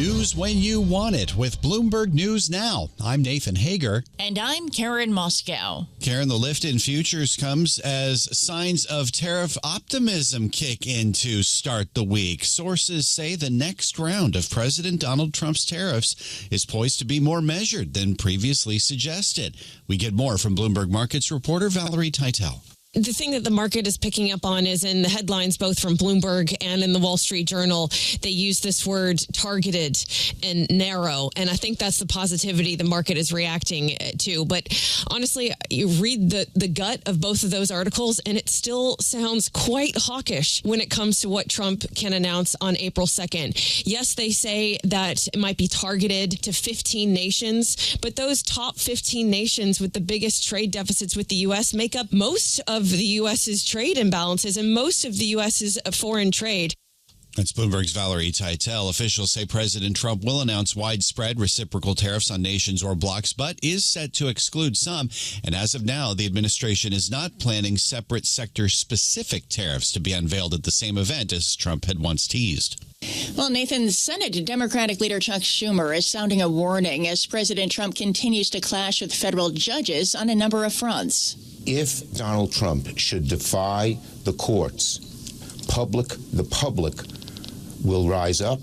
News when you want it with Bloomberg News Now. I'm Nathan Hager. And I'm Karen Moskow. Karen, the lift in futures comes as signs of tariff optimism kick in to start the week. Sources say the next round of President Donald Trump's tariffs is poised to be more measured than previously suggested. We get more from Bloomberg Markets reporter Valerie Teitel. The thing that the market is picking up on is in the headlines, both from Bloomberg and in the Wall Street Journal, they use this word targeted and narrow. And I think that's the positivity the market is reacting to. But honestly, you read the gut of both of those articles, and it still sounds quite hawkish when it comes to what Trump can announce on April 2nd. Yes, they say that it might be targeted to 15 nations, but those top 15 nations with the biggest trade deficits with the U.S. make up most of the U.S.'s trade imbalances and most of the U.S.'s foreign trade. That's Bloomberg's Valerie Teitel. Officials say President Trump will announce widespread reciprocal tariffs on nations or blocs, but is set to exclude some. And as of now, the administration is not planning separate sector-specific tariffs to be unveiled at the same event as Trump had once teased. Well, Nathan, Senate Democratic leader Chuck Schumer is sounding a warning as President Trump continues to clash with federal judges on a number of fronts. If Donald Trump should defy the courts, the public will rise up.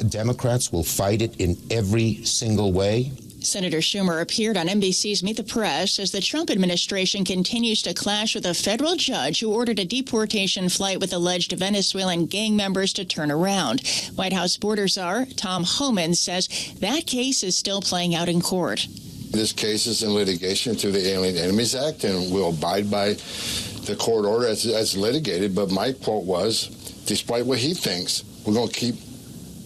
Democrats will fight it in every single way. Senator Schumer appeared on NBC's Meet the Press as the Trump administration continues to clash with a federal judge who ordered a deportation flight with alleged Venezuelan gang members to turn around. White House border czar Tom Homan says that case is still playing out in court. This case is in litigation through the Alien Enemies Act, and we'll abide by the court order as litigated. But my quote was, despite what he thinks, we're going to keep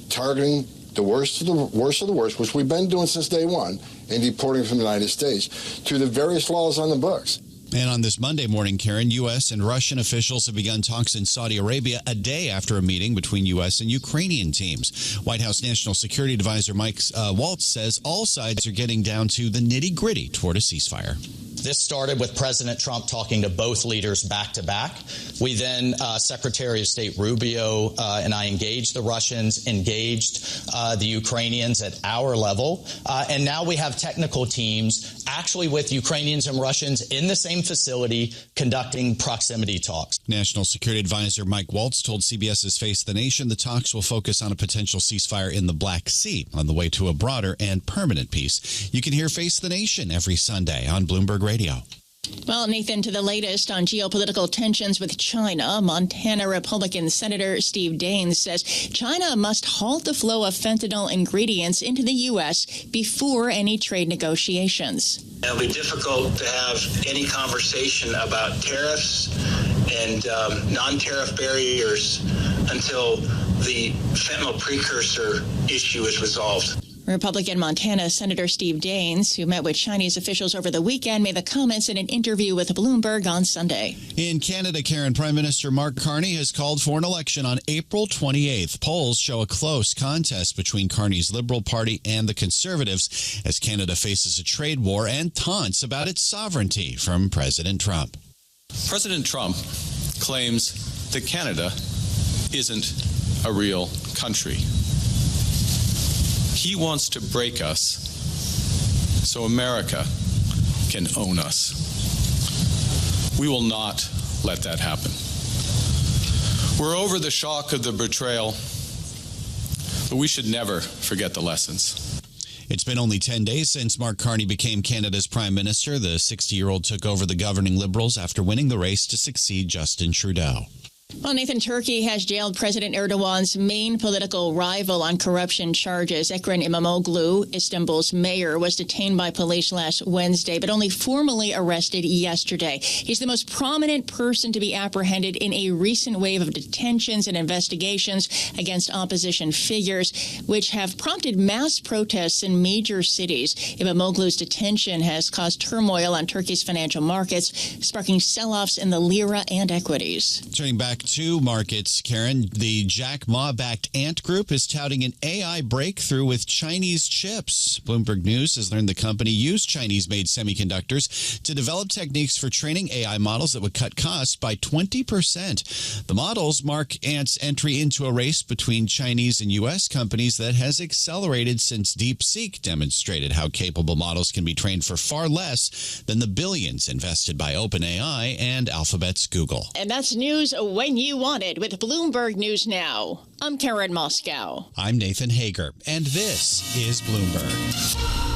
targeting the worst of the worst, which we've been doing since day one, and deporting from the United States through the various laws on the books. And on this Monday morning, Karen, U.S. and Russian officials have begun talks in Saudi Arabia a day after a meeting between U.S. and Ukrainian teams. White House National Security Advisor Mike Waltz says all sides are getting down to the nitty-gritty toward a ceasefire. This started with President Trump talking to both leaders back to back. We then, Secretary of State Rubio and I engaged the Russians, engaged the Ukrainians at our level. And now we have technical teams actually with Ukrainians and Russians in the same facility conducting proximity talks. National Security Advisor Mike Waltz told CBS's Face the Nation the talks will focus on a potential ceasefire in the Black Sea on the way to a broader and permanent peace. You can hear Face the Nation every Sunday on Bloomberg Radio. Well, Nathan, to the latest on geopolitical tensions with China, Montana Republican Senator Steve Daines says China must halt the flow of fentanyl ingredients into the U.S. before any trade negotiations. It'll be difficult to have any conversation about tariffs and non-tariff barriers until the fentanyl precursor issue is resolved. Republican Montana Senator Steve Daines, who met with Chinese officials over the weekend, made the comments in an interview with Bloomberg on Sunday. In Canada, Karen, Prime Minister Mark Carney has called for an election on April 28th. Polls show a close contest between Carney's Liberal Party and the Conservatives as Canada faces a trade war and taunts about its sovereignty from President Trump. President Trump claims that Canada isn't a real country. He wants to break us so America can own us. We will not let that happen. We're over the shock of the betrayal, but we should never forget the lessons. It's been only 10 days since Mark Carney became Canada's prime minister. The 60-year-old took over the governing Liberals after winning the race to succeed Justin Trudeau. Well, Nathan, Turkey has jailed President Erdogan's main political rival on corruption charges. Ekrem İmamoğlu, Istanbul's mayor, was detained by police last Wednesday, but only formally arrested yesterday. He's the most prominent person to be apprehended in a recent wave of detentions and investigations against opposition figures, which have prompted mass protests in major cities. İmamoğlu's detention has caused turmoil on Turkey's financial markets, sparking sell-offs in the lira and equities. Turning back to markets, Karen. The Jack Ma-backed Ant Group is touting an AI breakthrough with Chinese chips. Bloomberg News has learned the company used Chinese-made semiconductors to develop techniques for training AI models that would cut costs by 20%. The models mark Ant's entry into a race between Chinese and U.S. companies that has accelerated since DeepSeek demonstrated how capable models can be trained for far less than the billions invested by OpenAI and Alphabet's Google. And that's news when you want it with Bloomberg News Now. I'm Karen Moskow. I'm Nathan Hager, and this is Bloomberg.